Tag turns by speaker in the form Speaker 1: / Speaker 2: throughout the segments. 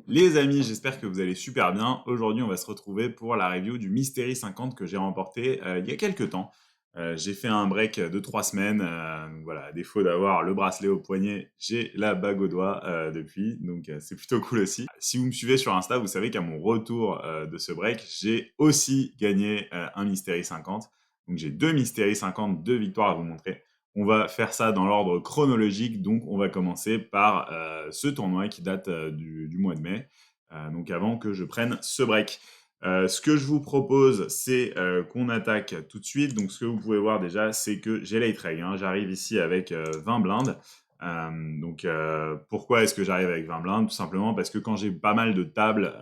Speaker 1: Les amis, j'espère que vous allez super bien. Aujourd'hui, on va se retrouver pour la review du Mystery 50 que j'ai remporté il y a quelques temps. J'ai fait un break de 3 semaines. Donc voilà, à défaut d'avoir le bracelet au poignet, j'ai la bague au doigt depuis. Donc c'est plutôt cool aussi. Si vous me suivez sur Insta, vous savez qu'à mon retour de ce break, j'ai aussi gagné un Mystery 50. Donc j'ai deux Mystery 50, deux victoires à vous montrer. On va faire ça dans l'ordre chronologique, donc on va commencer par ce tournoi qui date du mois de mai, donc avant que je prenne ce break. Ce que je vous propose, c'est qu'on attaque tout de suite. Donc ce que vous pouvez voir déjà, c'est que j'ai late reg, hein. J'arrive ici avec 20 blindes. Pourquoi est-ce que j'arrive avec 20 blindes? Tout simplement parce que quand j'ai pas mal de tables,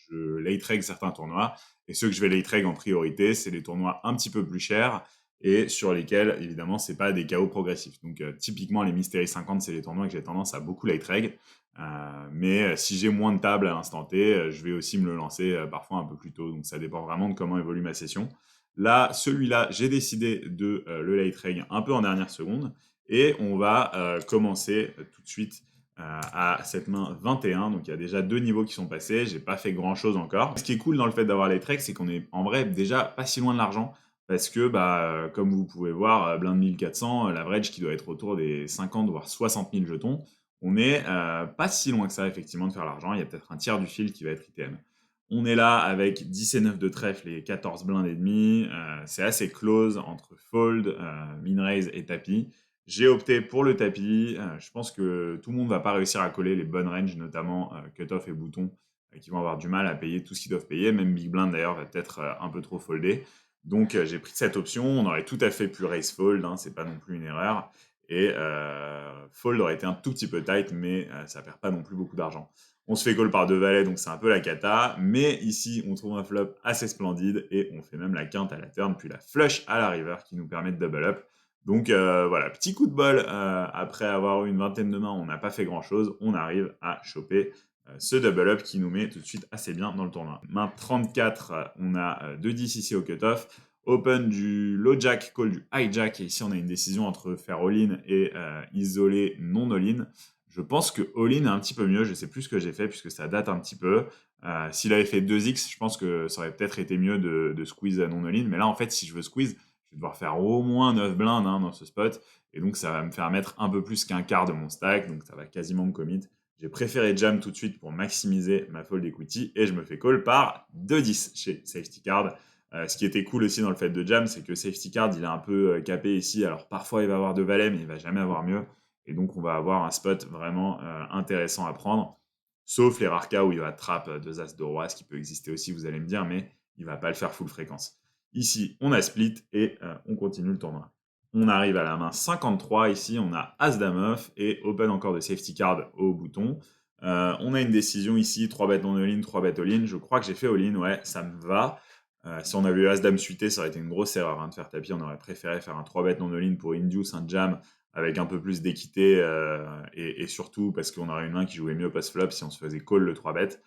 Speaker 1: je late reg certains tournois. Et ceux que je vais late reg en priorité, c'est les tournois un petit peu plus chers et sur lesquels, évidemment, c'est pas des KO progressifs. Donc, typiquement, les Mystery 50, c'est les tournois que j'ai tendance à beaucoup late reg. Mais si j'ai moins de tables à l'instant T, je vais aussi me le lancer parfois un peu plus tôt. Donc, ça dépend vraiment de comment évolue ma session. Là, celui-là, j'ai décidé de le late reg un peu en dernière seconde. Et on va commencer tout de suite à cette main 21. Donc, il y a déjà deux niveaux qui sont passés. J'ai pas fait grand-chose encore. Ce qui est cool dans le fait d'avoir late reg, c'est qu'on est en vrai déjà pas si loin de l'argent parce que, comme vous pouvez voir, blind 1400, l'average qui doit être autour des 50 voire 60 000 jetons. On est pas si loin que ça, effectivement, de faire l'argent. Il y a peut-être un tiers du field qui va être ITM. On est là avec 10 et 9 de trèfle et 14 blindes et demi. C'est assez close entre fold, min raise et tapis. J'ai opté pour le tapis. Je pense que tout le monde va pas réussir à coller les bonnes ranges, notamment cutoff et bouton, qui vont avoir du mal à payer tout ce qu'ils doivent payer. Même Big Blind, d'ailleurs, va peut-être un peu trop folder. Donc j'ai pris cette option, on aurait tout à fait pu raise fold, hein, c'est pas non plus une erreur. Et fold aurait été un tout petit peu tight, mais ça perd pas non plus beaucoup d'argent. On se fait call par deux valets, donc c'est un peu la cata. Mais ici, on trouve un flop assez splendide et on fait même la quinte à la turn, puis la flush à la river qui nous permet de double up. Donc voilà, petit coup de bol. Après avoir eu une vingtaine de mains, on n'a pas fait grand chose. On arrive à choper ce double up qui nous met tout de suite assez bien dans le tournoi. Main 34, on a 2-10 ici au cutoff. Open du low jack, call du high jack. Et ici, on a une décision entre faire all-in et isoler non all-in. Je pense que all-in est un petit peu mieux. Je sais plus ce que j'ai fait puisque ça date un petit peu. S'il avait fait 2x, je pense que ça aurait peut-être été mieux de squeeze non all-in. Mais là, en fait, si je veux squeeze, je vais devoir faire au moins 9 blindes dans ce spot. Et donc, ça va me faire mettre un peu plus qu'un quart de mon stack. Donc, ça va quasiment me commit. J'ai préféré jam tout de suite pour maximiser ma fold equity et je me fais call par 2-10 chez Safety Card. Ce qui était cool aussi dans le fait de jam, c'est que Safety Card, il est un peu capé ici. Alors parfois, il va avoir deux valets, mais il va jamais avoir mieux. Et donc, on va avoir un spot vraiment intéressant à prendre. Sauf les rares cas où il va trap deux as de roi, ce qui peut exister aussi, vous allez me dire, mais il va pas le faire full fréquence. Ici, on a split et on continue le tournoi. On arrive à la main 53. Ici, on a As-Dame off et open encore de safety card au bouton. On a une décision ici, 3 bêtes non all-in, 3 bêtes all-in. Je crois que j'ai fait all-in, ouais, ça me va. Si on avait eu As-Dame suité, ça aurait été une grosse erreur de faire tapis. On aurait préféré faire un 3 bêtes non all-in pour induce un jam avec un peu plus d'équité et surtout parce qu'on aurait une main qui jouait mieux post-flop si on se faisait call le 3 bêtes.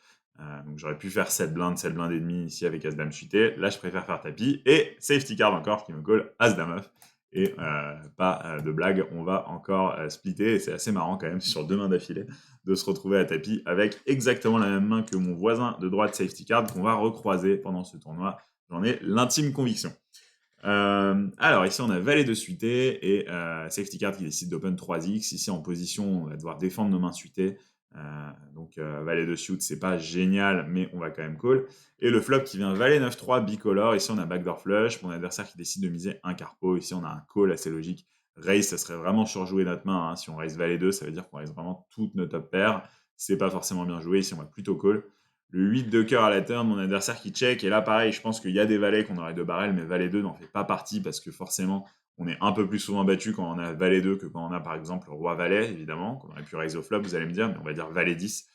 Speaker 1: Donc j'aurais pu faire 7 blindes et demi ici avec As-Dame suité. Là, je préfère faire tapis. Et safety card encore qui me call As-Dame off. Et pas de blague, on va encore splitter. Et c'est assez marrant quand même sur deux mains d'affilée de se retrouver à tapis avec exactement la même main que mon voisin de droite safety card qu'on va recroiser pendant ce tournoi. J'en ai l'intime conviction. Alors ici on a valet de suité et safety card qui décide d'open 3x. Ici en position on va devoir défendre nos mains suitées. Donc valet de suite c'est pas génial mais on va quand même call. Et le flop qui vient valet 9-3 bicolore. Ici on a backdoor flush. Mon adversaire qui décide de miser un carpo. Ici on a un call assez logique. Raise ça serait vraiment surjouer notre main, hein. Si on raise valet 2 ça veut dire qu'on raise vraiment toutes nos top paires. C'est pas forcément bien joué. Ici on va plutôt call. Le 8 de cœur à la turn, mon adversaire qui check. Et là, pareil, je pense qu'il y a des valets qu'on aurait de barrel, mais valet 2 n'en fait pas partie parce que forcément, on est un peu plus souvent battu quand on a valet 2 que quand on a par exemple roi valet, évidemment, qu'on aurait pu raise au flop, vous allez me dire, mais on va dire valet 10.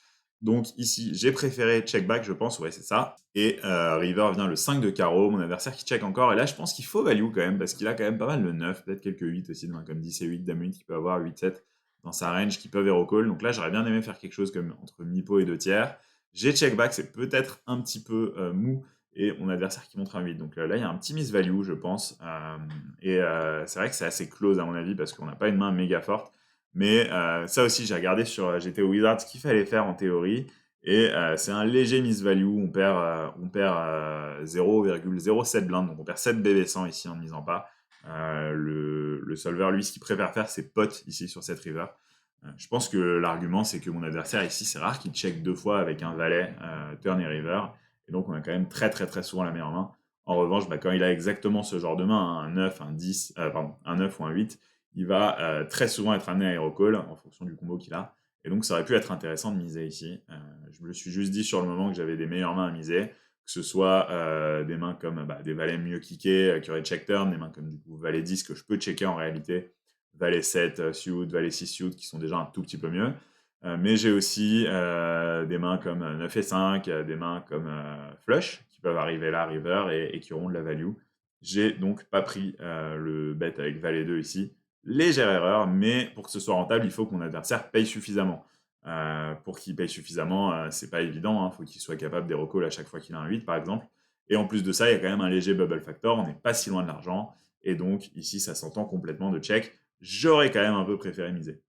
Speaker 1: Donc ici, j'ai préféré check back, je pense, ouais, c'est ça. Et river vient le 5 de carreau, mon adversaire qui check encore. Et là, je pense qu'il faut value quand même parce qu'il a quand même pas mal le 9, peut-être quelques 8 aussi, comme 10 et 8, dame 8 qui peut avoir 8-7 dans sa range qui peuvent hero call. Donc là, j'aurais bien aimé faire quelque chose comme entre mi-pot et 2 tiers. J'ai check back, c'est peut-être un petit peu mou, et mon adversaire qui montre un 8. Donc là, il y a un petit miss value, je pense. C'est vrai que c'est assez close, à mon avis, parce qu'on n'a pas une main méga forte. Mais ça aussi, j'ai regardé sur GTO Wizards ce qu'il fallait faire en théorie. Et c'est un léger miss-value, on perd 0,07 blindes, donc on perd 7 BB100 ici en ne misant pas. Le solver, lui, ce qu'il préfère faire, c'est pot ici sur cette river. Je pense que l'argument, c'est que mon adversaire ici, c'est rare qu'il check 2 fois avec un valet, turn et river. Et donc, on a quand même très très très souvent la meilleure main. En revanche, quand il a exactement ce genre de main, hein, un 9, un 10, pardon, un 9 ou un 8, il va très souvent être amené à hero call en fonction du combo qu'il a. Et donc, ça aurait pu être intéressant de miser ici. Je me le suis juste dit sur le moment que j'avais des meilleures mains à miser, que ce soit des mains comme des valets mieux kickés qui auraient check turn, des mains comme du coup valet 10 que je peux checker en réalité, valet 7 suit, valet 6 suit qui sont déjà un tout petit peu mieux. Mais j'ai aussi des mains comme 9 et 5, des mains comme flush qui peuvent arriver là, river et qui auront de la value. J'ai donc pas pris le bet avec valet 2 ici. Légère erreur, mais pour que ce soit rentable, il faut que mon adversaire paye suffisamment. Pour qu'il paye suffisamment, c'est pas évident, hein, faut qu'il soit capable des recalls à chaque fois qu'il a un 8 par exemple. Et en plus de ça, il y a quand même un léger bubble factor, on n'est pas si loin de l'argent. Et donc ici, ça s'entend complètement de check. J'aurais quand même un peu préféré miser.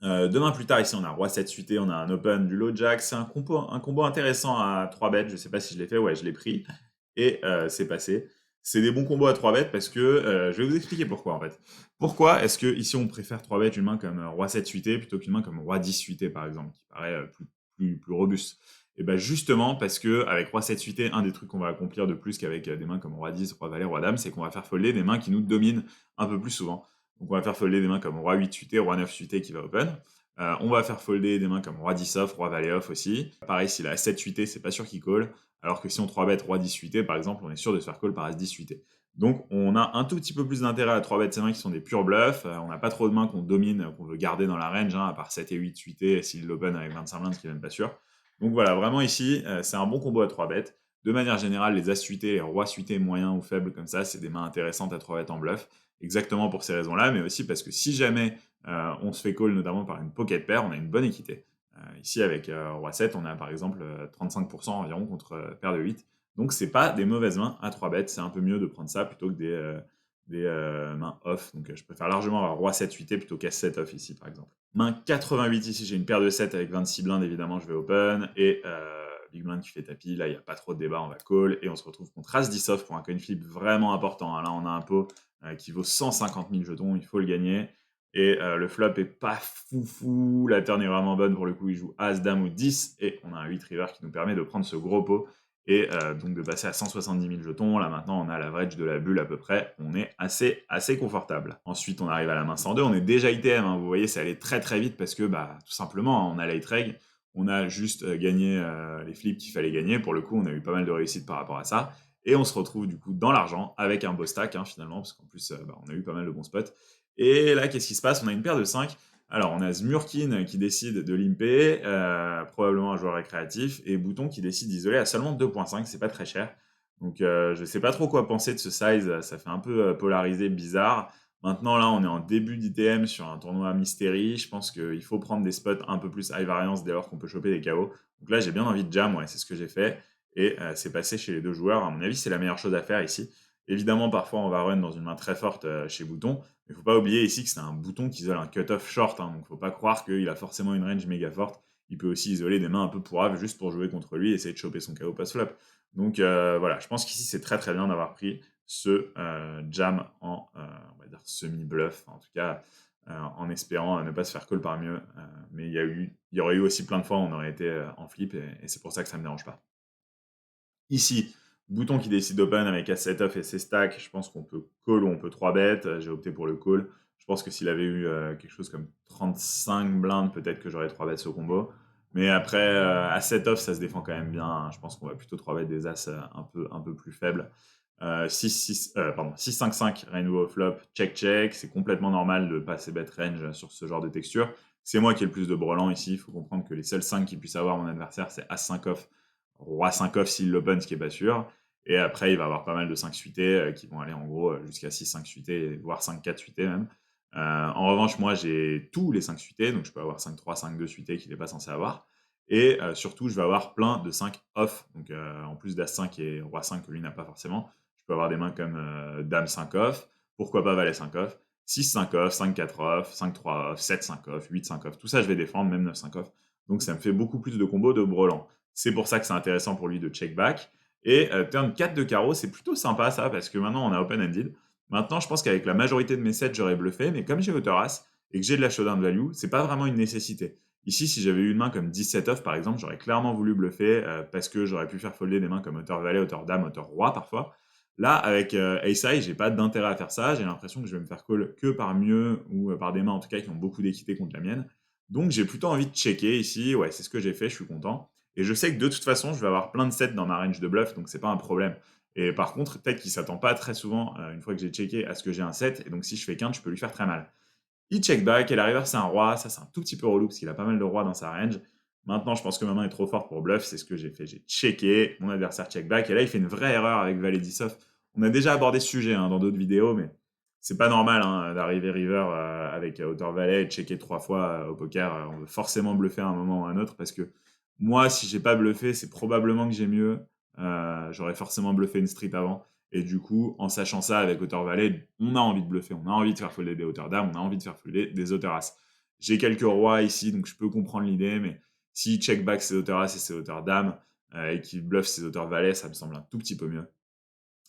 Speaker 1: Demain plus tard, ici, on a roi 7 suité, on a un open du low jack. C'est un combo intéressant à 3 bêtes. Je sais pas si je l'ai fait, ouais, je l'ai pris. Et c'est passé. C'est des bons combos à 3 bêtes parce que je vais vous expliquer pourquoi en fait. Pourquoi est-ce que ici on préfère 3 bêtes une main comme roi 7 suité plutôt qu'une main comme roi 10 suité par exemple, qui paraît plus robuste. Et bien justement parce que avec roi 7 suité, un des trucs qu'on va accomplir de plus qu'avec des mains comme roi 10, roi valet, roi dame, c'est qu'on va faire folder des mains qui nous dominent un peu plus souvent. Donc on va faire folder des mains comme roi 8 suité, roi 9 suité qui va open. On va faire folder des mains comme roi 10 off, roi valet off aussi. Pareil, s'il a 7 suité, c'est pas sûr qu'il call. Alors que si on 3 bet roi 10 suité, par exemple, on est sûr de se faire call par as 10 suité. Donc on a un tout petit peu plus d'intérêt à 3 bet ces mains qui sont des purs bluffs. On n'a pas trop de mains qu'on domine, qu'on veut garder dans la range, hein, à part 7 et 8 suité, s'il l'open avec 25 blindes, ce qui est même pas sûr. Donc voilà, vraiment ici, c'est un bon combo à 3 bêtes. De manière générale, les as suités, les rois suités moyens ou faibles comme ça, c'est des mains intéressantes à 3 bêtes en bluff. Exactement pour ces raisons-là, mais aussi parce que si jamais on se fait call notamment par une pocket pair, on a une bonne équité. Ici, avec roi 7, on a par exemple 35% environ contre paire de 8. Donc, c'est pas des mauvaises mains à 3 bêtes. C'est un peu mieux de prendre ça plutôt que des mains off. Donc, je préfère largement avoir roi 7 8 plutôt qu'as 7 off ici, par exemple. Main 88 ici, j'ai une paire de 7 avec 26 blindes, évidemment, je vais open. Et big blind qui fait tapis. Là, il n'y a pas trop de débat, on va call. Et on se retrouve contre as 10 off pour un coin flip vraiment important, hein. Là, on a un pot qui vaut 150 000 jetons, il faut le gagner. Et le flop est pas foufou, la turn est vraiment bonne pour le coup, il joue as, dame ou 10, et on a un 8 river qui nous permet de prendre ce gros pot, et donc de passer à 170 000 jetons. Là maintenant on a l'average de la bulle à peu près, on est assez confortable. Ensuite on arrive à la main 102, on est déjà ITM, hein, vous voyez ça allait très très vite parce que tout simplement hein, on a late reg, on a juste gagné les flips qu'il fallait gagner, pour le coup on a eu pas mal de réussite par rapport à ça, et on se retrouve du coup dans l'argent avec un beau stack hein, finalement, parce qu'en plus on a eu pas mal de bons spots. Et là, qu'est-ce qui se passe? On a une paire de 5. Alors, on a Zmurkin qui décide de limper, probablement un joueur récréatif, et Bouton qui décide d'isoler à seulement 2.5, c'est pas très cher. Donc, je sais pas trop quoi penser de ce size, ça fait un peu polarisé, bizarre. Maintenant, là, on est en début d'ITM sur un tournoi Mystery. Je pense qu'il faut prendre des spots un peu plus high variance dès lors qu'on peut choper des KO. Donc là, j'ai bien envie de jam, ouais, c'est ce que j'ai fait. Et c'est passé chez les deux joueurs. À mon avis, c'est la meilleure chose à faire ici. Évidemment, parfois, on va run dans une main très forte chez Bouton. Mais il faut pas oublier ici que c'est un Bouton qui isole un cut-off short. Hein, donc, faut pas croire qu'il a forcément une range méga forte. Il peut aussi isoler des mains un peu pourraves juste pour jouer contre lui et essayer de choper son KO post-flop. Donc voilà, je pense qu'ici, c'est très très bien d'avoir pris ce jam en, on va dire, semi-bluff. En tout cas, en espérant ne pas se faire call par mieux. Mais il y aurait eu aussi plein de fois où on aurait été en flip et c'est pour ça que ça me dérange pas. Ici, Bouton qui décide d'open avec As7 off et ses stacks, je pense qu'on peut call ou on peut 3 bet. J'ai opté pour le call. Je pense que s'il avait eu quelque chose comme 35 blindes, peut-être que j'aurais 3 bêtes ce combo. Mais après, As7 off, ça se défend quand même bien, hein. Je pense qu'on va plutôt 3 bêtes des As un peu plus faibles. 6-5-5, Rainbow flop, check. C'est complètement normal de passer bet range sur ce genre de texture. C'est moi qui ai le plus de brelan ici. Il faut comprendre que les seuls 5 qui puissent avoir mon adversaire, c'est As5 off, Roi 5 off s'il l'open, ce qui est pas sûr. Et après, il va avoir pas mal de 5 suités qui vont aller en gros jusqu'à 6-5 suités, voire 5-4 suités même. En revanche, moi, j'ai tous les 5 suités, donc je peux avoir 5-3, 5-2 suités qu'il n'est pas censé avoir. Et surtout, je vais avoir plein de 5 off. Donc, en plus d'As5 et Roi 5 que lui n'a pas forcément, je peux avoir des mains comme Dame 5 off, pourquoi pas Valet 5 off, 6-5 off, 5-4 off, 5-3 off, 7-5 off, 8-5 off. Tout ça, je vais défendre, même 9-5 off. Donc ça me fait beaucoup plus de combos de brelan. C'est pour ça que c'est intéressant pour lui de check back. Et turn 4 de carreau, c'est plutôt sympa ça, parce que maintenant on a open-ended. Maintenant, je pense qu'avec la majorité de mes sets, j'aurais bluffé, mais comme j'ai hauteur-as et que j'ai de la showdown value, c'est pas vraiment une nécessité. Ici, si j'avais eu une main comme 17 off par exemple, j'aurais clairement voulu bluffer parce que j'aurais pu faire folder des mains comme hauteur-valet, hauteur-dame, hauteur-roi parfois. Là, avec Ace-High, j'ai pas d'intérêt à faire ça. J'ai l'impression que je vais me faire call que par mieux ou par des mains en tout cas qui ont beaucoup d'équité contre la mienne. Donc j'ai plutôt envie de checker ici. Ouais, c'est ce que j'ai fait, je suis content. Et je sais que de toute façon, je vais avoir plein de sets dans ma range de bluff, donc c'est pas un problème. Et par contre, peut-être qu'il s'attend pas très souvent, une fois que j'ai checké, à ce que j'ai un set. Et donc si je fais quinte, je peux lui faire très mal. Il check back, et la river c'est un roi. Ça, c'est un tout petit peu relou parce qu'il a pas mal de rois dans sa range. Maintenant, je pense que ma main est trop forte pour bluff. C'est ce que j'ai fait. J'ai checké, mon adversaire check back. Et là, il fait une vraie erreur avec valet 10 off. On a déjà abordé ce sujet dans d'autres vidéos, mais c'est pas normal d'arriver river avec hauteur valet et de checker 3 fois au poker. On veut forcément bluffer à un moment ou à un autre parce que moi, si j'ai pas bluffé, c'est probablement que j'ai mieux. J'aurais forcément bluffé une street avant. Et du coup, en sachant ça avec hauteur valet, on a envie de bluffer, on a envie de faire folder des hauteurs dames, on a envie de faire folder des hauteurs as. J'ai quelques rois ici, donc je peux comprendre l'idée, mais si check back ses hauteurs as et ses hauteurs dames et qu'il bluffe ses hauteurs valet, ça me semble un tout petit peu mieux.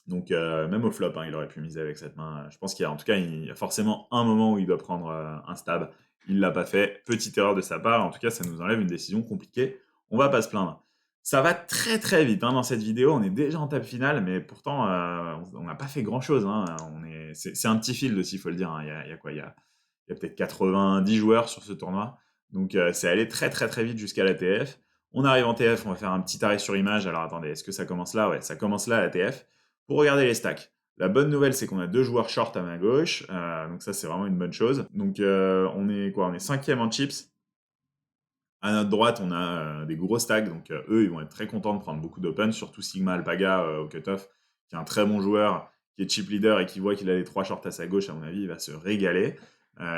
Speaker 1: Donc même au flop, il aurait pu miser avec cette main. Je pense qu'il y a en tout cas il y a forcément un moment où il doit prendre un stab. Il l'a pas fait. Petite erreur de sa part. En tout cas, ça nous enlève une décision compliquée. On va pas se plaindre. Ça va très très vite dans cette vidéo. On est déjà en table finale, mais pourtant on n'a pas fait grand chose. C'est un petit field aussi, il faut le dire. Il y a quoi il y a peut-être 90 joueurs sur ce tournoi. Donc c'est allé très très très vite jusqu'à la TF. On arrive en TF, on va faire un petit arrêt sur image. Alors attendez, est-ce que ça commence là? Ouais, ça commence là à la TF. Pour regarder les stacks. La bonne nouvelle, c'est qu'on a 2 joueurs short à ma gauche. Donc ça, c'est vraiment une bonne chose. Donc on est quoi? On est 5e en chips. À notre droite, on a des gros stacks. Donc eux, ils vont être très contents de prendre beaucoup d'open. Surtout Sigma Alpaga au cutoff, qui est un très bon joueur, qui est chip leader et qui voit qu'il a les 3 shorts à sa gauche. À mon avis, il va se régaler.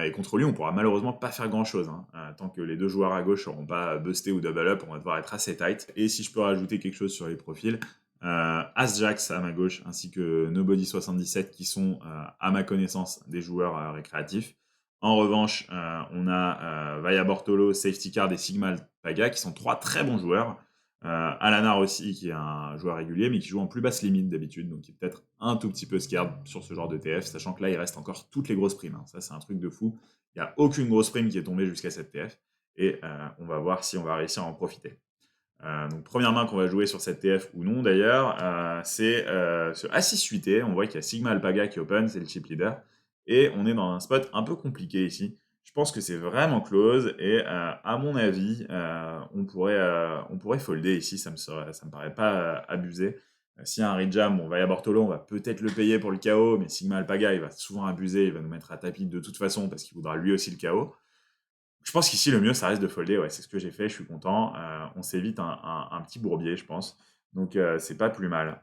Speaker 1: Et contre lui, on pourra malheureusement pas faire grand chose. Tant que les 2 joueurs à gauche n'auront pas busté ou double up, on va devoir être assez tight. Et si je peux rajouter quelque chose sur les profils, As-Jax à ma gauche, ainsi que Nobody77 qui sont, à ma connaissance, des joueurs récréatifs. En revanche, on a Vaya Bortolo, Safety Card et Sigma Alpaga qui sont 3 très bons joueurs. Alanar aussi, qui est un joueur régulier, mais qui joue en plus basse limite d'habitude, donc qui est peut-être un tout petit peu scared sur ce genre de TF, sachant que là, il reste encore toutes les grosses primes. Ça, c'est un truc de fou. Il n'y a aucune grosse prime qui est tombée jusqu'à cette TF, et on va voir si on va réussir à en profiter. Donc première main qu'on va jouer sur cette TF ou non d'ailleurs, c'est ce A6 8 On voit qu'il y a Sigma Alpaga qui open, c'est le chip leader. Et on est dans un spot un peu compliqué ici. Je pense que c'est vraiment close et à mon avis, on pourrait folder ici, ça me paraît pas abusé. S'il y a un rejam, bon, Vaya Bortolo, on va peut-être le payer pour le KO, mais Sigma Alpaga, il va souvent abuser, il va nous mettre à tapis de toute façon parce qu'il voudra lui aussi le KO. Je pense qu'ici, le mieux, ça reste de folder. Ouais, c'est ce que j'ai fait, je suis content. On s'évite un petit bourbier, je pense. Donc, c'est pas plus mal.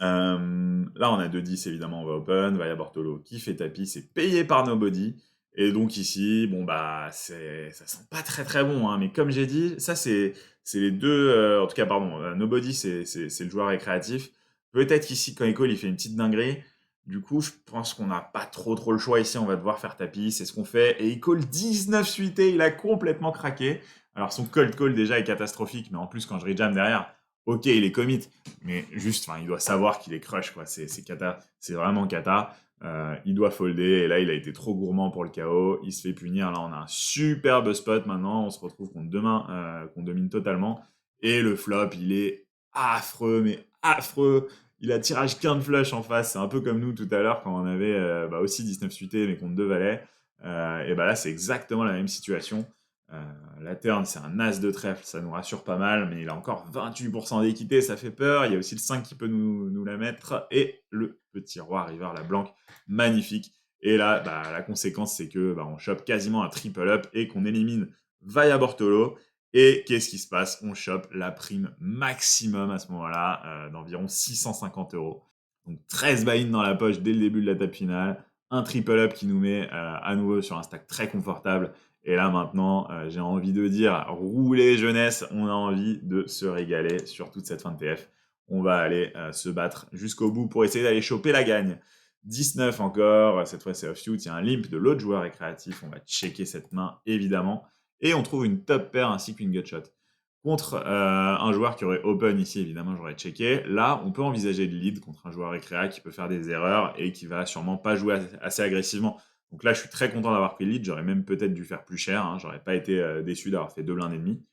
Speaker 1: Là, on a 2-10, évidemment, on va open. Vaya Bortolo qui fait tapis, c'est payé par Nobody. Et donc ici, bon, bah, ça sent pas très très bon. Mais comme j'ai dit, ça, c'est les deux... en tout cas, pardon, Nobody, c'est le joueur récréatif. Peut-être qu'ici, quand il call, il fait une petite dinguerie. Du coup, je pense qu'on n'a pas trop le choix ici. On va devoir faire tapis, c'est ce qu'on fait. Et il call 19 suité, il a complètement craqué. Alors, son cold call, déjà, est catastrophique. Mais en plus, quand je rejam derrière, ok, il est commit. Mais juste, il doit savoir qu'il est crush, quoi. C'est cata. C'est vraiment cata. Il doit folder. Et là, il a été trop gourmand pour le KO. Il se fait punir. Là, on a un superbe spot maintenant. On se retrouve contre 2 mains qu'on domine totalement. Et le flop, il est affreux, mais affreux. Il a tirage quinte flush en face. C'est un peu comme nous tout à l'heure quand on avait aussi 19 suité, mais contre 2 valets. Et bah là, c'est exactement la même situation. La turn, c'est un as de trèfle, ça nous rassure pas mal, mais il a encore 28% d'équité, ça fait peur. Il y a aussi le 5 qui peut nous la mettre. Et le petit roi river, la blanque, magnifique. Et là, la conséquence, c'est que on chope quasiment un triple up et qu'on élimine Vaya Bortolo. Et qu'est-ce qui se passe? On chope la prime maximum à ce moment-là, d'environ 650 euros. Donc 13 buy-in dans la poche dès le début de la table finale. Un triple up qui nous met à nouveau sur un stack très confortable. Et là maintenant, j'ai envie de dire, roulez jeunesse, on a envie de se régaler sur toute cette fin de TF. On va aller se battre jusqu'au bout pour essayer d'aller choper la gagne. 19 encore, cette fois c'est offsuit, il y a un limp de l'autre joueur récréatif, on va checker cette main évidemment. et on trouve une top pair ainsi qu'une gutshot. Contre un joueur qui aurait open ici, évidemment, j'aurais checké. Là, on peut envisager de lead contre un joueur récréa qui peut faire des erreurs et qui va sûrement pas jouer assez agressivement. Donc là, je suis très content d'avoir pris le lead. J'aurais même peut-être dû faire plus cher. Hein. J'aurais pas été déçu d'avoir fait 2 blindes et demi.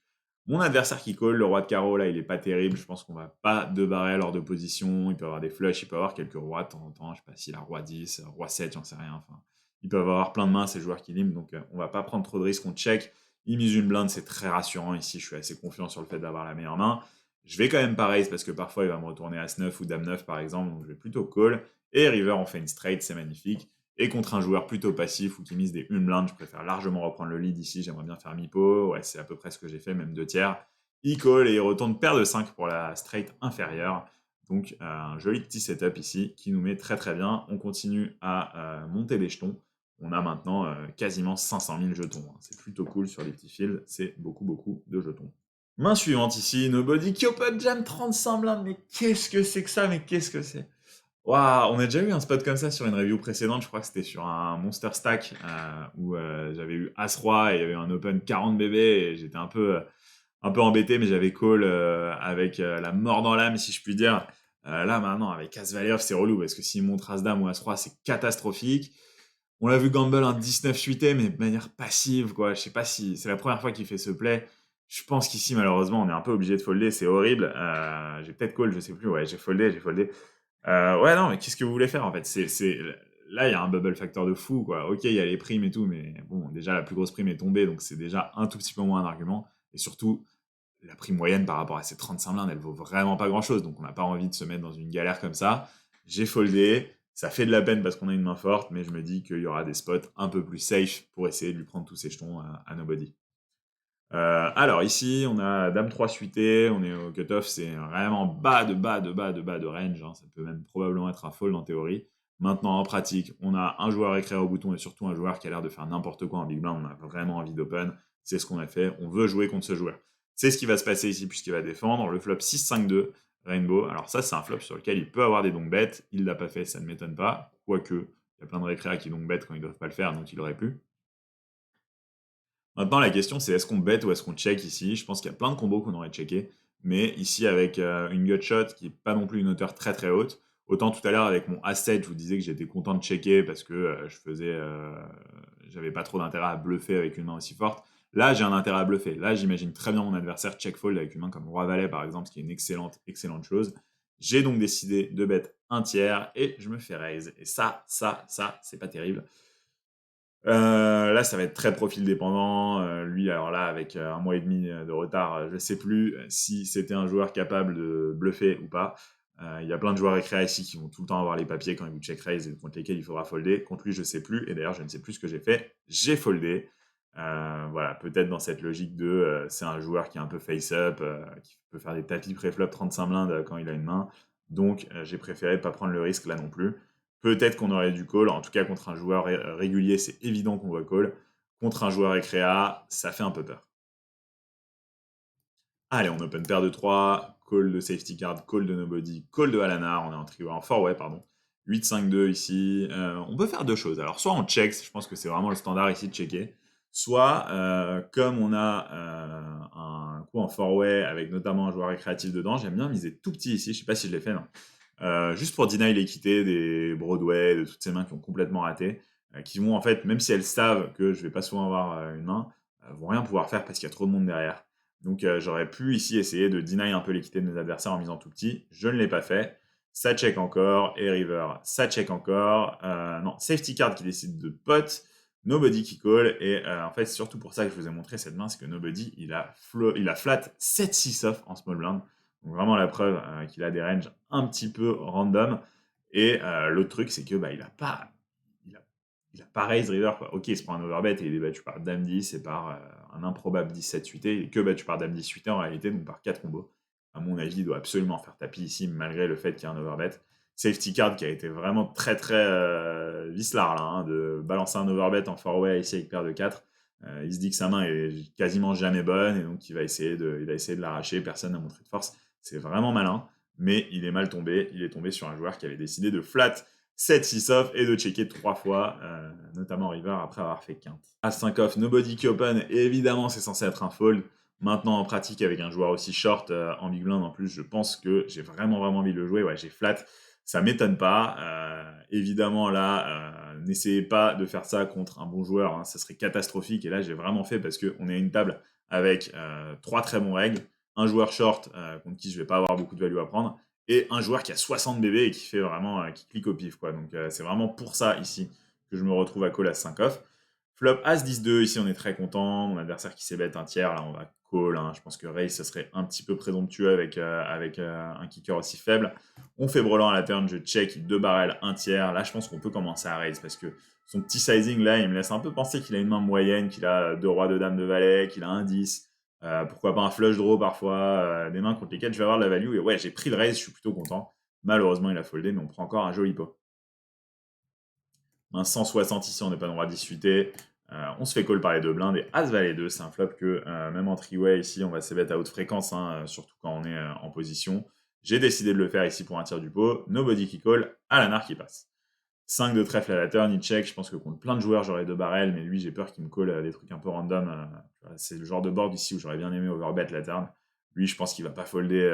Speaker 1: Mon adversaire qui call, le roi de carreau, là, il est pas terrible. Je pense qu'on va pas deux barrer lors de position. Il peut avoir des flushs, il peut avoir quelques rois de temps en temps. Je sais pas s'il a roi 10, roi 7, j'en sais rien. Enfin, ils peuvent avoir plein de mains, ces joueurs qui liment. Donc, on va pas prendre trop de risques. On check. Il mise une blinde, c'est très rassurant ici. Je suis assez confiant sur le fait d'avoir la meilleure main. Je vais quand même pas raise parce que parfois il va me retourner As-9 ou Dame-9 par exemple. Donc, je vais plutôt call. Et river, on fait une straight, c'est magnifique. Et contre un joueur plutôt passif ou qui mise des 1 blinde, je préfère largement reprendre le lead ici. J'aimerais bien faire mi-pot. Ouais, c'est à peu près ce que j'ai fait, même 2 tiers. Il call et il retourne paire de 5 pour la straight inférieure. Donc un joli petit setup ici qui nous met très très bien. On continue à monter des jetons. On a maintenant quasiment 500 000 jetons. Hein. C'est plutôt cool sur les petits fields. C'est beaucoup beaucoup de jetons. Main suivante ici, Nobody qui open jam 35 blindes. Mais qu'est-ce que c'est que ça? Mais qu'est-ce que c'est? Waouh, on a déjà eu un spot comme ça sur une review précédente, je crois que c'était sur un Monster Stack où j'avais eu As-Roi et il y avait eu un Open 40 bébés et j'étais un peu embêté, mais j'avais call avec la mort dans l'âme, si je puis dire. Là, maintenant, avec As-Valet off, c'est relou, parce que s'il montre As-Dame ou As-Roi, c'est catastrophique. On l'a vu gamble un 19 suité, mais de manière passive, quoi. Je sais pas si c'est la première fois qu'il fait ce play. Je pense qu'ici, malheureusement, on est un peu obligé de folder, c'est horrible. J'ai peut-être call, je sais plus. Ouais, j'ai foldé. Ouais, non, mais qu'est-ce que vous voulez faire, en fait? Là, il y a un bubble factor de fou, quoi. Ok, il y a les primes et tout, mais bon, déjà, la plus grosse prime est tombée, donc c'est déjà un tout petit peu moins un argument. Et surtout, la prime moyenne par rapport à ces 35 blindes, elle vaut vraiment pas grand-chose. Donc, on n'a pas envie de se mettre dans une galère comme ça. J'ai foldé. Ça fait de la peine parce qu'on a une main forte, mais je me dis qu'il y aura des spots un peu plus safe pour essayer de lui prendre tous ses jetons à Nobody. Alors ici, on a Dame 3 suité, on est au cutoff, c'est vraiment bas de range, hein. Ça peut même probablement être un fold en théorie. Maintenant, en pratique, on a un joueur écrire au bouton et surtout un joueur qui a l'air de faire n'importe quoi en big blind. On a vraiment envie d'open. C'est ce qu'on a fait. On veut jouer contre ce joueur. C'est ce qui va se passer ici puisqu'il va défendre. Le flop 6-5-2, Rainbow. Alors ça, c'est un flop sur lequel il peut avoir des donk bêtes. Il l'a pas fait, ça ne m'étonne pas. Quoique, il y a plein de récréas qui donk bêtes quand ils doivent pas le faire, donc il aurait pu. Maintenant, la question, c'est est-ce qu'on bet ou est-ce qu'on check ici? Je pense qu'il y a plein de combos qu'on aurait checké. Mais ici, avec une gutshot qui n'est pas non plus une hauteur très très haute, autant tout à l'heure avec mon As-7, je vous disais que j'étais content de checker parce que j'avais pas trop d'intérêt à bluffer avec une main aussi forte. Là, j'ai un intérêt à bluffer. Là, j'imagine très bien mon adversaire check fold avec une main comme Roi-Valet par exemple, ce qui est une excellente chose. J'ai donc décidé de bet un tiers et je me fais raise. Et ça, c'est pas terrible. Là, ça va être très profil dépendant. Lui, alors là, avec 1 mois et demi de retard, je sais plus si c'était un joueur capable de bluffer ou pas. Il y a plein de joueurs récréa ici qui vont tout le temps avoir les papiers quand ils vous check raise et contre lesquels il faudra folder. Contre lui, je sais plus. Et d'ailleurs, je ne sais plus ce que j'ai fait. J'ai foldé. Voilà, peut-être dans cette logique de c'est un joueur qui est un peu face-up, qui peut faire des tapis pré-flop 35 blindes quand il a une main. Donc, j'ai préféré pas prendre le risque là non plus. Peut-être qu'on aurait dû call. En tout cas, contre un joueur régulier, c'est évident qu'on doit call. Contre un joueur récréa, ça fait un peu peur. Allez, on open paire de 3, call de safety card, call de nobody, call de Alanar. On est en trio, en four-way, pardon. 8-5-2 ici. On peut faire deux choses. Alors, soit on check, je pense que c'est vraiment le standard ici de checker. Soit, comme on a un coup en four-way avec notamment un joueur récréatif dedans, j'aime bien miser tout petit ici. Je sais pas si je l'ai fait, non. Juste pour deny l'équité des Broadway, de toutes ces mains qui ont complètement raté, qui vont en fait, même si elles savent que je vais pas souvent avoir une main, vont rien pouvoir faire parce qu'il y a trop de monde derrière. Donc j'aurais pu ici essayer de deny un peu l'équité de mes adversaires en misant tout petit. Je ne l'ai pas fait. Ça check encore. Et river, ça check encore. Non, safety card qui décide de pot. Nobody qui call. Et en fait, c'est surtout pour ça que je vous ai montré cette main, c'est que Nobody, il a flat 7-6 off en small blind. Donc vraiment la preuve qu'il a des ranges un petit peu random. Et l'autre truc, c'est que il a pas raise river, quoi. Ok, il se prend un overbet et il est battu par Dame 10 et par un improbable 17 suité. Il est que battu par Dame 10 suité en réalité, donc par 4 combos. À mon avis, il doit absolument faire tapis ici, malgré le fait qu'il y ait un overbet. Safety card qui a été vraiment très très vicelard là, hein, de balancer un overbet en four-way ici avec paire de 4. Il se dit que sa main est quasiment jamais bonne et donc il va essayer de l'arracher. Personne n'a montré de force. C'est vraiment malin, mais il est mal tombé. Il est tombé sur un joueur qui avait décidé de flat 7-6 off et de checker 3 fois, notamment river après avoir fait quinte. As-5 off, nobody qui open, et évidemment c'est censé être un fold. Maintenant en pratique avec un joueur aussi short en big blind en plus, je pense que j'ai vraiment envie de le jouer. Ouais, j'ai flat, ça m'étonne pas. Évidemment là, n'essayez pas de faire ça contre un bon joueur, hein, ça serait catastrophique. Et là j'ai vraiment fait parce qu'on est à une table avec 3 très bons règles, un joueur short contre qui je vais pas avoir beaucoup de value à prendre, et un joueur qui a 60 bébés et qui fait vraiment, qui clique au pif, quoi. Donc c'est vraiment pour ça ici que je me retrouve à call à 5 off. Flop As 10-2, ici on est très content. Mon adversaire qui s'est bet un tiers, là on va call, hein. Je pense que raise ça serait un petit peu présomptueux avec un kicker aussi faible. On fait brelan à la turn, je check 2 barrels, un tiers. Là je pense qu'on peut commencer à raise parce que son petit sizing là, il me laisse un peu penser qu'il a une main moyenne, qu'il a 2 rois, 2 dames de valet, qu'il a un 10. Pourquoi pas un flush draw parfois, des mains contre lesquelles je vais avoir de la value. Et ouais, j'ai pris le raise, je suis plutôt content. Malheureusement, il a foldé, mais on prend encore un joli pot. Main 160 ici, on n'est pas dans le droit de discuter. On se fait call par les 2 blindes et As-Valet 2, c'est un flop que même en three-way ici, on va se bet à haute fréquence, hein, surtout quand on est en position. J'ai décidé de le faire ici pour un tiers du pot. Nobody qui call, à la nar qui passe. 5 de trèfle à la turn, il check. Je pense que contre plein de joueurs, j'aurais 2 barrels, mais lui, j'ai peur qu'il me colle des trucs un peu random. C'est le genre de board ici où j'aurais bien aimé overbet la turn. Lui, je pense qu'il va pas folder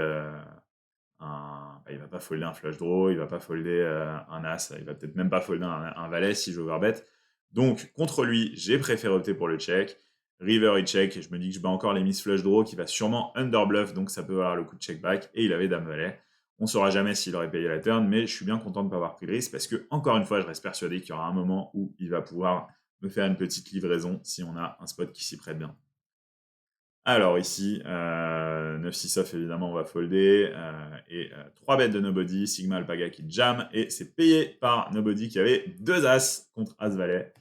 Speaker 1: il va pas folder un flush draw, il va pas folder un as, il va peut-être même pas folder un valet si je overbet. Donc, contre lui, j'ai préféré opter pour le check. River, il check, et je me dis que je bats encore les miss flush draw, qui va sûrement underbluff, donc ça peut avoir le coup de check back, et il avait dame valet. On ne saura jamais s'il aurait payé la turn, mais je suis bien content de ne pas avoir pris le risque parce que, encore une fois, je reste persuadé qu'il y aura un moment où il va pouvoir me faire une petite livraison si on a un spot qui s'y prête bien. Alors ici, 9-6 off, évidemment, on va folder. Et 3 bêtes de Nobody, Sigma Alpaga qui jam. Et c'est payé par Nobody qui avait 2 As contre As-Valet.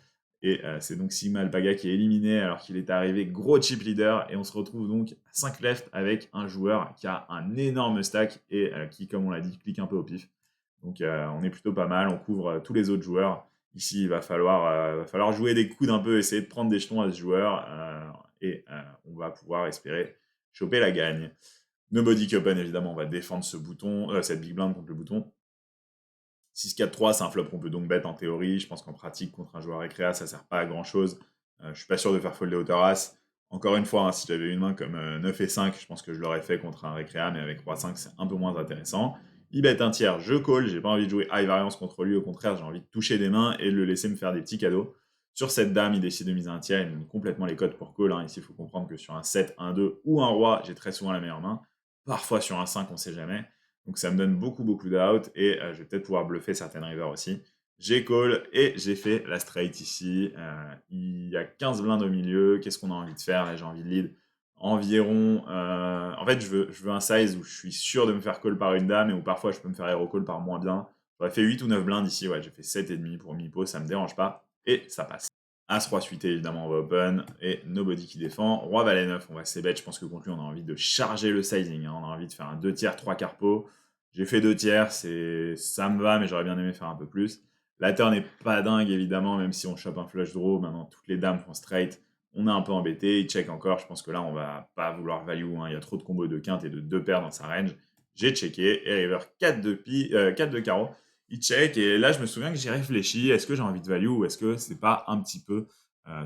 Speaker 1: Et c'est donc Sigma Alpaga qui est éliminé alors qu'il est arrivé gros chip leader. Et on se retrouve donc à 5 left avec un joueur qui a un énorme stack et qui, comme on l'a dit, clique un peu au pif. Donc on est plutôt pas mal, on couvre tous les autres joueurs. Ici, il va falloir jouer des coudes un peu, essayer de prendre des jetons à ce joueur. Et on va pouvoir espérer choper la gagne. Nobody qui open, évidemment, on va défendre ce bouton, cette big blind contre le bouton. 6-4-3, c'est un flop qu'on peut donc bet en théorie. Je pense qu'en pratique, contre un joueur récréa, ça sert pas à grand chose. Je suis pas sûr de faire folder hauteur as. Encore une fois, hein, si j'avais une main comme 9 et 5, je pense que je l'aurais fait contre un récréa, mais avec roi 5, c'est un peu moins intéressant. Il bet un tiers, je call, j'ai pas envie de jouer high variance contre lui, au contraire, j'ai envie de toucher des mains et de le laisser me faire des petits cadeaux. Sur cette dame, il décide de miser un tiers, il me donne complètement les codes pour call. Hein. Ici, il faut comprendre que sur un 7, un 2 ou un roi, j'ai très souvent la meilleure main. Parfois sur un 5, on sait jamais. Donc ça me donne beaucoup d'out et je vais peut-être pouvoir bluffer certaines rivers aussi. J'ai call et j'ai fait la straight ici. Il y a 15 blindes au milieu. Qu'est-ce qu'on a envie de faire? Là, j'ai envie de lead environ. En fait, je veux un size où je suis sûr de me faire call par une dame et où parfois je peux me faire hero call par moins bien. J'aurais fait 8 ou 9 blindes ici. Ouais, j'ai fait 7,5 pour mi-pot, ça me dérange pas. Et ça passe. As-Roi suité, évidemment, on va open. Et nobody qui défend. Roi Valet 9, on va c-bet. Je pense que contre lui, on a envie de charger le sizing. Hein. On a envie de faire un 2 tiers, 3 carpos. J'ai fait 2 tiers, ça me va, mais j'aurais bien aimé faire un peu plus. La turn n'est pas dingue, évidemment, même si on chope un flush draw. Maintenant, toutes les dames font straight. On est un peu embêté. Il check encore. Je pense que là, on va pas vouloir value. Hein. Il y a trop de combos de quinte et de 2 paires dans sa range. J'ai checké. Et river 4 de carreau. Il check. Et là, je me souviens que j'ai réfléchi. Est-ce que j'ai envie de value ou est-ce que c'est pas un petit peu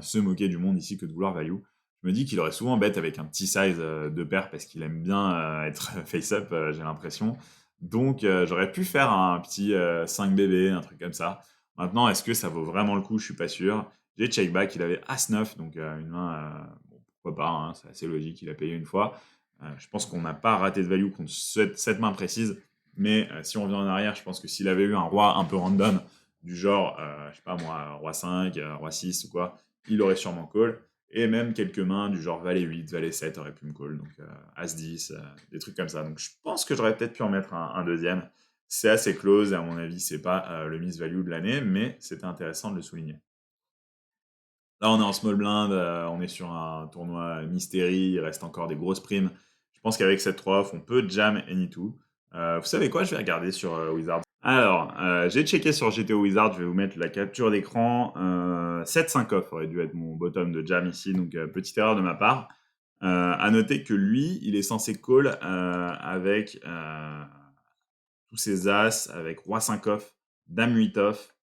Speaker 1: se moquer du monde ici que de vouloir value? Je me dis qu'il aurait souvent bet avec un petit size de paire parce qu'il aime bien être face-up, j'ai l'impression. Donc, j'aurais pu faire un petit 5 bébé, un truc comme ça. Maintenant, est-ce que ça vaut vraiment le coup? Je suis pas sûr. J'ai check back, il avait As-9, donc une main, bon, pourquoi pas, hein, c'est assez logique, il a payé une fois. Je pense qu'on n'a pas raté de value contre cette main précise, mais si on revient en arrière, je pense que s'il avait eu un roi un peu random, du genre, je sais pas moi, roi 5, roi 6 ou quoi, il aurait sûrement call. Et même quelques mains du genre valet 8, valet 7 auraient pu me call. Donc as 10, des trucs comme ça. Donc je pense que j'aurais peut-être pu en mettre un deuxième. C'est assez close et à mon avis, c'est pas le miss value de l'année, mais c'était intéressant de le souligner. Là, on est en small blind, on est sur un tournoi Mystery, il reste encore des grosses primes. Je pense qu'avec cette 3 off, on peut jam Any2. Vous savez quoi? Je vais regarder sur Wizards. Alors, j'ai checké sur GTO Wizard, je vais vous mettre la capture d'écran. 7-5 off aurait dû être mon bottom de jam ici, donc petite erreur de ma part. À noter que lui, il est censé call avec tous ses as, avec roi 5 off, Dame 8 off.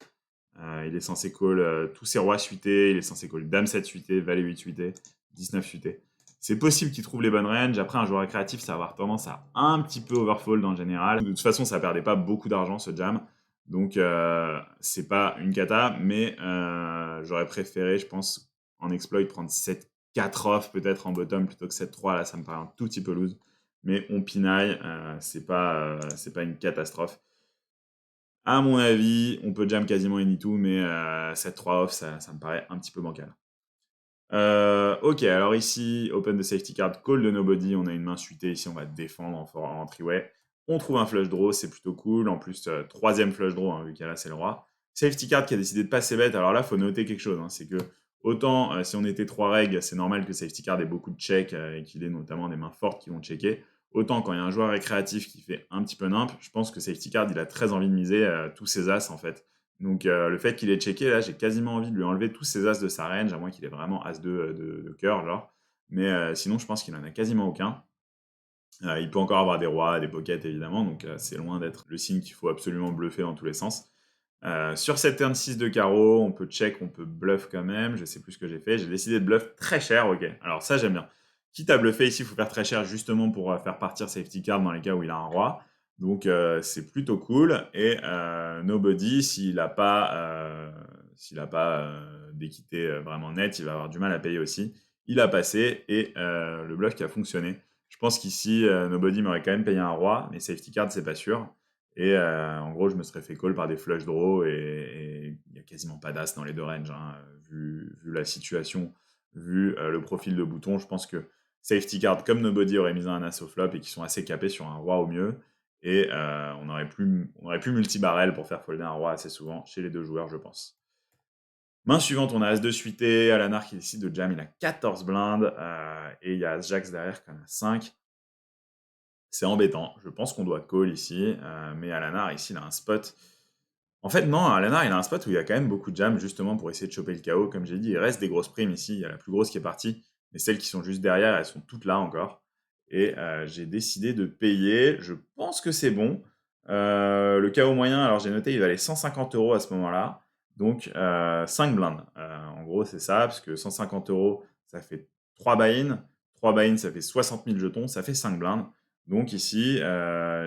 Speaker 1: Il est censé call tous ses rois suités. Il est censé call Dame 7 suité, Valet 8 suité, 19 suité. C'est possible qu'il trouve les bonnes ranges. Après, un joueur récréatif, ça va avoir tendance à un petit peu overfold en général. De toute façon, ça perdait pas beaucoup d'argent ce jam. Donc, c'est pas une cata. Mais j'aurais préféré, je pense, en exploit, prendre 7-4 off peut-être en bottom plutôt que 7-3. Là, ça me paraît un tout petit peu loose. Mais on pinaille. C'est pas une catastrophe. À mon avis, on peut jam quasiment any-two, mais 7-3 off, ça me paraît un petit peu bancal. Ok, alors ici, open de safety card, call de nobody, on a une main suitée, ici on va défendre en three-way. On trouve un flush draw, c'est plutôt cool, en plus, troisième flush draw, hein, vu qu'elle a c'est le roi. Safety card qui a décidé de passer bête, alors là, il faut noter quelque chose, hein, c'est que autant si on était 3 règles, c'est normal que safety card ait beaucoup de checks et qu'il ait notamment des mains fortes qui vont checker. Autant quand il y a un joueur récréatif qui fait un petit peu nimp, je pense que safety card, il a très envie de miser tous ses as en fait. Donc le fait qu'il ait checké, là, j'ai quasiment envie de lui enlever tous ses as de sa range, à moins qu'il ait vraiment as de cœur, genre. Mais sinon, je pense qu'il en a quasiment aucun. Il peut encore avoir des rois, des pockets, évidemment, donc c'est loin d'être le signe qu'il faut absolument bluffer dans tous les sens. Sur cette turn 6 de carreau, on peut check, on peut bluff quand même. Je sais plus ce que j'ai fait. J'ai décidé de bluff très cher, ok. Alors ça, j'aime bien. Quitte à bluffer ici, il faut faire très cher justement pour faire partir safety card dans les cas où il a un roi. Donc c'est plutôt cool. Et nobody, s'il a pas d'équité vraiment nette, il va avoir du mal à payer aussi. Il a passé et le bluff qui a fonctionné. Je pense qu'ici, nobody m'aurait quand même payé un roi, mais safety card, c'est pas sûr. Et en gros, je me serais fait call par des flush draws et il n'y a quasiment pas d'as dans les deux ranges. Hein. Vu la situation, vu le profil de bouton, je pense que safety card comme nobody aurait mis un as au flop et qui sont assez capés sur un roi au mieux. Et on aurait pu multi-barrel pour faire folder un roi assez souvent chez les deux joueurs, je pense. Main suivante, on a As de suité, Alanar qui décide de jam, il a 14 blindes, et il y a As-Jax derrière qui en a 5. C'est embêtant, je pense qu'on doit call ici, mais Alanar ici il a un spot. En fait non, Alanar il a un spot où il y a quand même beaucoup de jam justement pour essayer de choper le KO, comme j'ai dit, il reste des grosses primes ici, il y a la plus grosse qui est partie, mais celles qui sont juste derrière, elles sont toutes là encore. Et j'ai décidé de payer, je pense que c'est bon. Le KO moyen, alors j'ai noté, il valait 150 € à ce moment-là, donc 5 blindes. En gros c'est ça, parce que 150 € ça fait 3 buy-in, 3 buy-in ça fait 60 000 jetons, ça fait 5 blindes. Donc ici,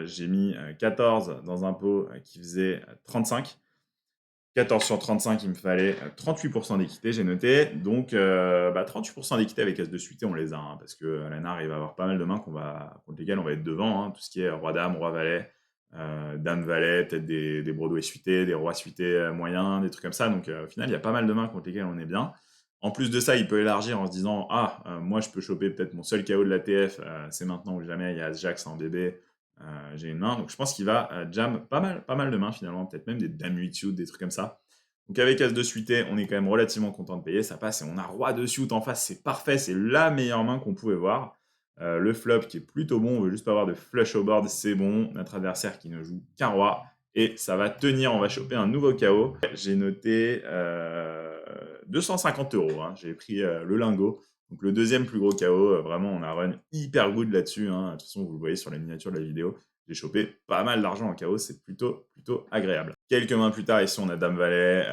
Speaker 1: j'ai mis 14 dans un pot qui faisait 35. 14 sur 35, il me fallait 38% d'équité, j'ai noté. Donc 38% d'équité avec As de suité, on les a. Hein, parce que Lanar, il va avoir pas mal de mains contre lesquelles on va être devant. Hein, tout ce qui est Roi-Dame, Roi-Valet, Dame-Valet, peut-être des Broadway suités, des Rois suités moyens, des trucs comme ça. Donc au final, il y a pas mal de mains contre lesquelles on est bien. En plus de ça, il peut élargir en se disant ah, moi je peux choper peut-être mon seul KO de la TF, c'est maintenant ou jamais, il y a As-Jax en bébé, j'ai une main. Donc je pense qu'il va jam pas mal de mains finalement, peut-être même des Dame 8 suit, des trucs comme ça. Donc avec As de suité, on est quand même relativement content de payer, ça passe et on a Roi de suit en face, c'est parfait, c'est la meilleure main qu'on pouvait voir. Le flop qui est plutôt bon, on veut juste pas avoir de flush au board, c'est bon. Notre adversaire qui ne joue qu'un roi. Et ça va tenir, on va choper un nouveau KO. J'ai noté 250 €. Hein. J'ai pris le lingot. Donc le deuxième plus gros KO, vraiment on a run hyper good là-dessus. Hein. De toute façon, vous le voyez sur la miniature de la vidéo. J'ai chopé pas mal d'argent en KO, c'est plutôt agréable. Quelques mains plus tard, ici on a Dame Valet,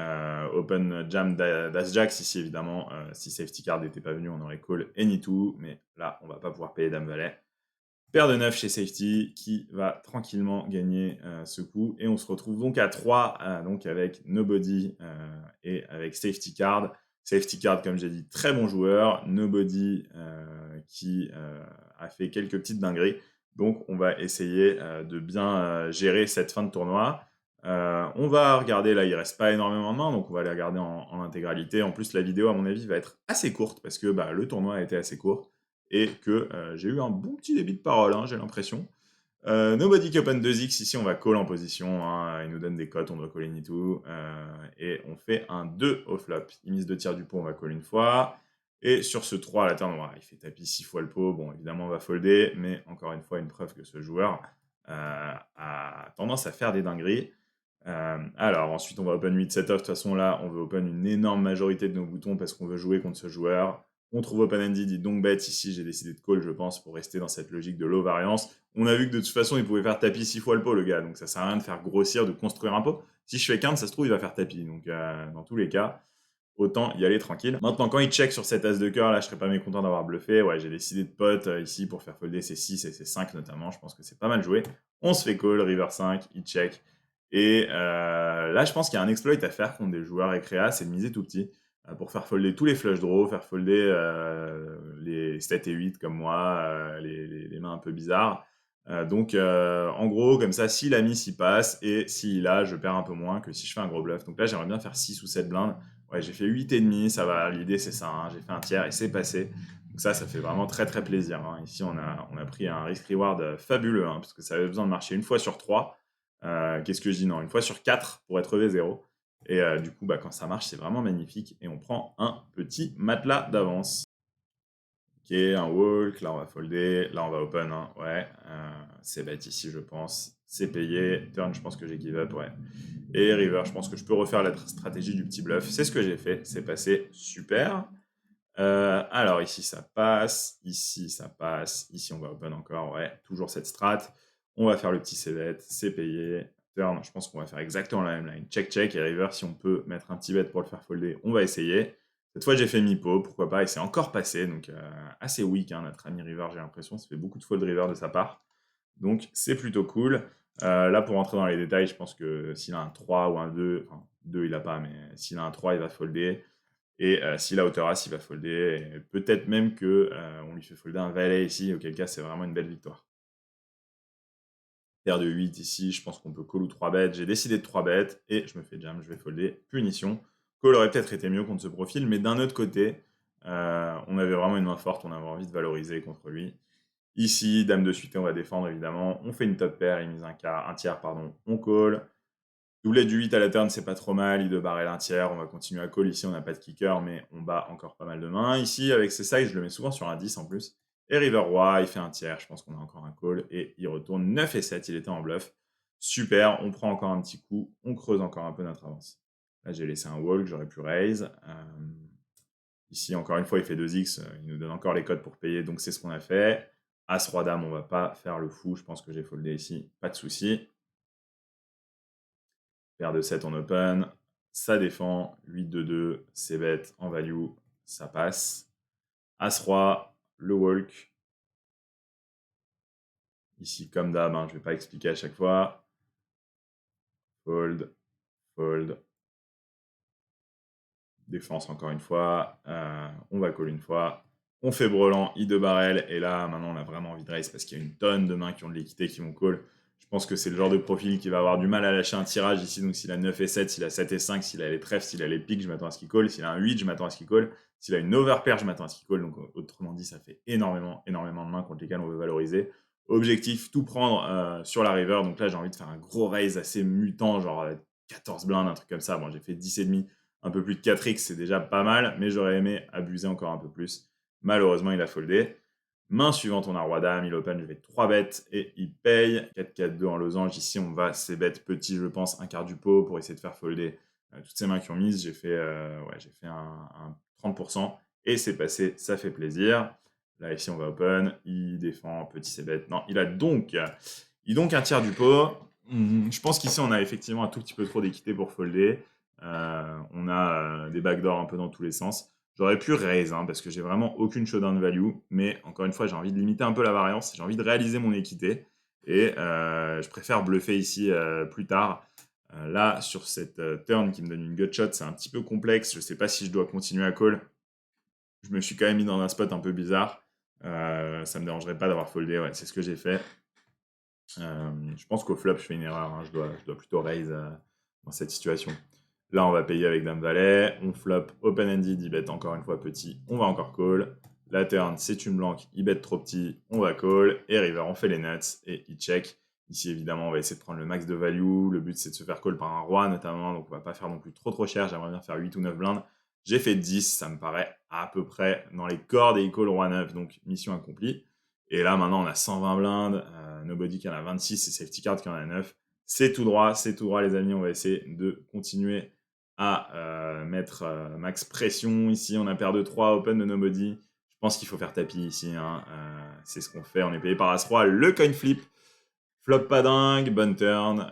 Speaker 1: Open Jam d'As-Jax ici évidemment. Si Safety Card n'était pas venu, on aurait call any-two, mais là on va pas pouvoir payer Dame Valet. Paire de 9 chez Safety qui va tranquillement gagner ce coup. Et on se retrouve donc à 3, donc avec Nobody et avec Safety Card. Safety Card, comme j'ai dit, très bon joueur. Nobody qui a fait quelques petites dingueries. Donc on va essayer de bien gérer cette fin de tournoi. On va regarder, là il reste pas énormément de mains, donc on va les regarder en intégralité. En plus la vidéo à mon avis va être assez courte parce que le tournoi a été assez court et que j'ai eu un bon petit débit de parole, hein, j'ai l'impression. Nobody qui open 2x, ici on va call en position, hein, il nous donne des cotes, on doit call any-two, et on fait un 2 au flop. Il mise 2 tiers du pot, on va call une fois, et sur ce 3 à la turn, il fait tapis 6 fois le pot, bon évidemment on va folder, mais encore une fois une preuve que ce joueur a tendance à faire des dingueries. Alors ensuite on va open 8 set off, de toute façon là on veut open une énorme majorité de nos boutons parce qu'on veut jouer contre ce joueur. On trouve open-ended, il donc bet. Ici, j'ai décidé de call, je pense, pour rester dans cette logique de low variance. On a vu que de toute façon, il pouvait faire tapis 6 fois le pot, le gars. Donc, ça sert à rien de faire grossir, de construire un pot. Si je fais quinte, ça se trouve, il va faire tapis. Donc, dans tous les cas, autant y aller tranquille. Maintenant, quand il check sur cet as de cœur, là, je serais pas mécontent d'avoir bluffé. Ouais, j'ai décidé de pot ici pour faire folder ses 6 et ses 5 notamment. Je pense que c'est pas mal joué. On se fait call, river 5, il check. Et là, je pense qu'il y a un exploit à faire contre des joueurs récréa, c'est de miser tout petit pour faire folder tous les flush draws, faire folder les 7 et 8 comme moi, les mains un peu bizarres. Donc, en gros, comme ça, si la mise y passe et s'il a, je perds un peu moins que si je fais un gros bluff. Donc là, j'aimerais bien faire 6 ou 7 blindes. Ouais, j'ai fait 8,5, ça va, l'idée c'est ça, hein. J'ai fait un tiers et c'est passé. Donc ça fait vraiment très très plaisir, hein. Ici, on a pris un risk-reward fabuleux, hein, parce que ça avait besoin de marcher une fois sur 3. Qu'est-ce que je dis? Non, une fois sur 4 pour être EV0. Et du coup, bah, quand ça marche, c'est vraiment magnifique. Et on prend un petit matelas d'avance. Ok, un walk, là on va folder, là on va open, hein. Ouais, c'est bête ici je pense, c'est payé, turn je pense que j'ai give up, ouais. Et river, je pense que je peux refaire la stratégie du petit bluff, c'est ce que j'ai fait, c'est passé, super. Alors ici ça passe, ici on va open encore, ouais, toujours cette strat. On va faire le petit c-bet, c'est payé, turn, je pense qu'on va faire exactement la même line, check check, et river si on peut mettre un petit bet pour le faire folder, on va essayer. Cette fois, j'ai fait mi-pot, pourquoi pas, et c'est encore passé, donc assez weak, hein, notre ami River, j'ai l'impression, ça fait beaucoup de fold river de sa part, donc c'est plutôt cool. Là, pour rentrer dans les détails, je pense que s'il a un 3 ou un 2, enfin 2 il a pas, mais s'il a un 3, il va folder, et s'il a hauteur as, il va folder, et peut-être même que on lui fait folder un valet ici, auquel cas c'est vraiment une belle victoire. Paire de 8 ici, je pense qu'on peut call ou 3 bêtes. J'ai décidé de 3 bêtes et je me fais jam, je vais folder. Punition. Call aurait peut-être été mieux contre ce profil, mais d'un autre côté, on avait vraiment une main forte, on avait envie de valoriser contre lui. Ici, dame de suite, on va défendre évidemment. On fait une top paire, il mise un tiers, pardon, on call. Doublette du 8 à la turn, c'est pas trop mal. Il de barrel un tiers, on va continuer à call. Ici, on n'a pas de kicker, mais on bat encore pas mal de mains. Ici, avec ses sides, je le mets souvent sur un 10 en plus. Et river roi, il fait un tiers, je pense qu'on a encore un call. Et il retourne 9 et 7, il était en bluff. Super, on prend encore un petit coup, on creuse encore un peu notre avance. Là, j'ai laissé un walk, j'aurais pu raise. Ici, encore une fois, il fait 2x, il nous donne encore les codes pour payer, donc c'est ce qu'on a fait. As, roi, dame, on va pas faire le fou, je pense que j'ai foldé ici, pas de souci. Paire de 7 en open, ça défend, 8 de 2, c'est bête, en value, ça passe. As-roi, le walk. Ici, comme d'hab, hein, je ne vais pas expliquer à chaque fois. Fold, fold. Défense encore une fois. On va call une fois. On fait brelan, I de barrel. Et là, maintenant, on a vraiment envie de raise parce qu'il y a une tonne de mains qui ont de l'équité qui vont call. Je pense que c'est le genre de profil qui va avoir du mal à lâcher un tirage ici. Donc, s'il a 9 et 7, s'il a 7 et 5, s'il a les trèfles, s'il a les piques, je m'attends à ce qu'il call. S'il a un 8, je m'attends à ce qu'il call. S'il a une overpair, je m'attends à ce qu'il call. Donc, autrement dit, ça fait énormément de mains contre lesquelles on veut valoriser. Objectif, tout prendre sur la river. Donc là, j'ai envie de faire un gros raise assez mutant, genre 14 blindes, un truc comme ça. Bon, j'ai fait 10,5. Un peu plus de 4x, c'est déjà pas mal, mais j'aurais aimé abuser encore un peu plus. Malheureusement, il a foldé. Main suivante, on a roi dame, il open, je vais 3 bêtes et il paye. 4-4-2 en losange. Ici, on va c'est bêtes petit, je pense, un quart du pot pour essayer de faire folder toutes ces mains qui ont mise. J'ai fait, un 30% et c'est passé, ça fait plaisir. Là, ici, on va open, il défend, petit c'est bête. Non, il a donc un tiers du pot. Je pense qu'ici, on a effectivement un tout petit peu trop d'équité pour folder. On a des backdoors un peu dans tous les sens. J'aurais pu raise, hein, parce que j'ai vraiment aucune showdown value, mais encore une fois, j'ai envie de limiter un peu la variance, j'ai envie de réaliser mon équité, et je préfère bluffer ici plus tard. Là, sur cette turn qui me donne une gutshot, c'est un petit peu complexe, je ne sais pas si je dois continuer à call. Je me suis quand même mis dans un spot un peu bizarre. Ça me dérangerait pas d'avoir foldé, ouais, c'est ce que j'ai fait. Je pense qu'au flop, je fais une erreur, hein, je dois plutôt raise dans cette situation. Là, on va payer avec Dame Valet. On flop open-ended, il bet encore une fois petit. On va encore call. La turn, c'est une blanque, il bet trop petit. On va call. Et river, on fait les nuts et il check. Ici, évidemment, on va essayer de prendre le max de value. Le but, c'est de se faire call par un roi, notamment. Donc, on va pas faire non plus trop cher. J'aimerais bien faire 8 ou 9 blindes. J'ai fait 10. Ça me paraît à peu près dans les cordes et il call roi 9. Donc, mission accomplie. Et là, maintenant, on a 120 blindes. Nobody qui en a 26 et Safety Card qui en a 9. C'est tout droit, les amis. On va essayer de continuer à mettre max pression. Ici, on a paire de 3, open de nobody. Je pense qu'il faut faire tapis ici, hein. C'est ce qu'on fait. On est payé par As-Roi. Le coin flip. Flop pas dingue, bonne turn.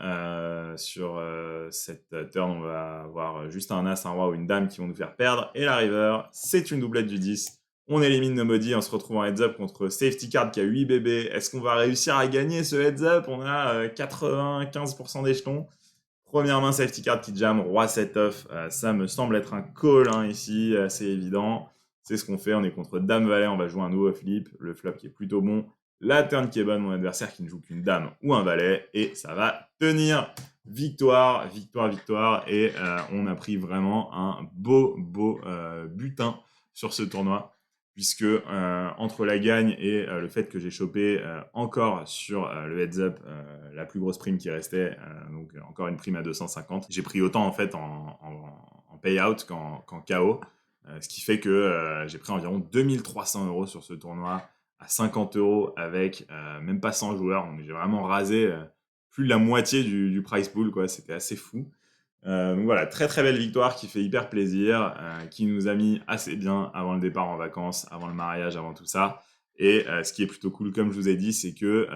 Speaker 1: Sur cette turn, on va avoir juste un As, un Roi ou une Dame qui vont nous faire perdre. Et la river, c'est une doublette du 10. On élimine nobody, on se retrouve en heads up contre Safety Card qui a 8 bébés. Est-ce qu'on va réussir à gagner ce heads up? On a 95% des jetons. Première main, Safety Card qui jam, Roi 7 off. Ça me semble être un call hein, ici, assez évident. C'est ce qu'on fait, on est contre Dame Valet, on va jouer un no flip. Le flop qui est plutôt bon. La turn qui est bonne, mon adversaire qui ne joue qu'une dame ou un valet, et ça va tenir. Victoire, victoire, victoire, et on a pris vraiment un beau butin sur ce tournoi, puisque entre la gagne et le fait que j'ai chopé encore sur le heads up la plus grosse prime qui restait, donc encore une prime à 250, j'ai pris autant en fait en payout qu'en KO, ce qui fait que j'ai pris environ 2300 € sur ce tournoi, à 50 € avec même pas 100 joueurs. Donc j'ai vraiment rasé plus de la moitié du prize pool, quoi. C'était assez fou. Donc voilà, très très belle victoire qui fait hyper plaisir, qui nous a mis assez bien avant le départ en vacances, avant le mariage, avant tout ça. Et ce qui est plutôt cool, comme je vous ai dit, c'est que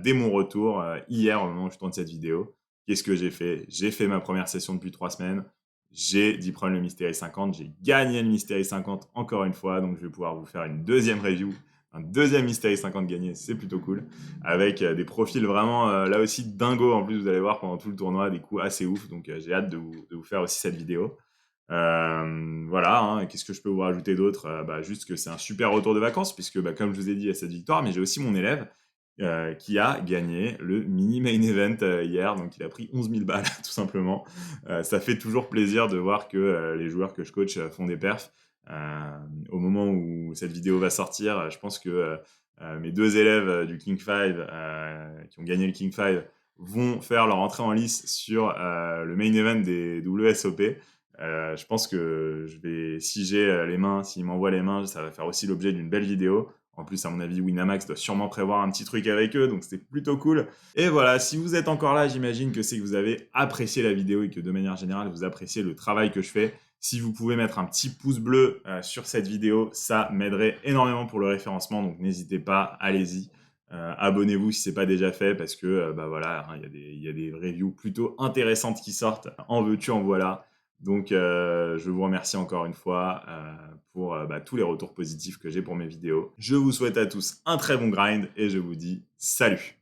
Speaker 1: dès mon retour, hier, au moment où je tourne cette vidéo, qu'est-ce que j'ai fait? J'ai fait ma première session depuis 3 semaines. J'ai deep run le Mystery 50. J'ai gagné le Mystery 50 encore une fois. Donc je vais pouvoir vous faire une deuxième review, un deuxième Mystery 50 gagné. C'est plutôt cool. Avec des profils vraiment, là aussi, dingos. En plus, vous allez voir pendant tout le tournoi, des coups assez ouf. Donc j'ai hâte de vous faire aussi cette vidéo. Voilà, hein. Qu'est-ce que je peux vous rajouter d'autre? Juste que c'est un super retour de vacances, puisque comme je vous ai dit, il y a cette victoire, mais j'ai aussi mon élève qui a gagné le mini main event hier, donc il a pris 11 000 balles tout simplement. Ça fait toujours plaisir de voir que les joueurs que je coach font des perfs. Au moment où cette vidéo va sortir, je pense que mes 2 élèves du King 5 qui ont gagné le King 5 vont faire leur entrée en lice sur le main event des WSOP. Je pense que si j'ai les mains, s'ils m'envoient les mains, ça va faire aussi l'objet d'une belle vidéo. En plus, à mon avis, Winamax doit sûrement prévoir un petit truc avec eux, donc c'était plutôt cool. Et voilà, si vous êtes encore là, j'imagine que c'est que vous avez apprécié la vidéo et que de manière générale, vous appréciez le travail que je fais. Si vous pouvez mettre un petit pouce bleu sur cette vidéo, ça m'aiderait énormément pour le référencement, donc n'hésitez pas, allez-y. Abonnez-vous si ce n'est pas déjà fait, parce que voilà, hein, y a des reviews plutôt intéressantes qui sortent. En veux-tu, en voilà. Donc, je vous remercie encore une fois pour tous les retours positifs que j'ai pour mes vidéos. Je vous souhaite à tous un très bon grind et je vous dis salut!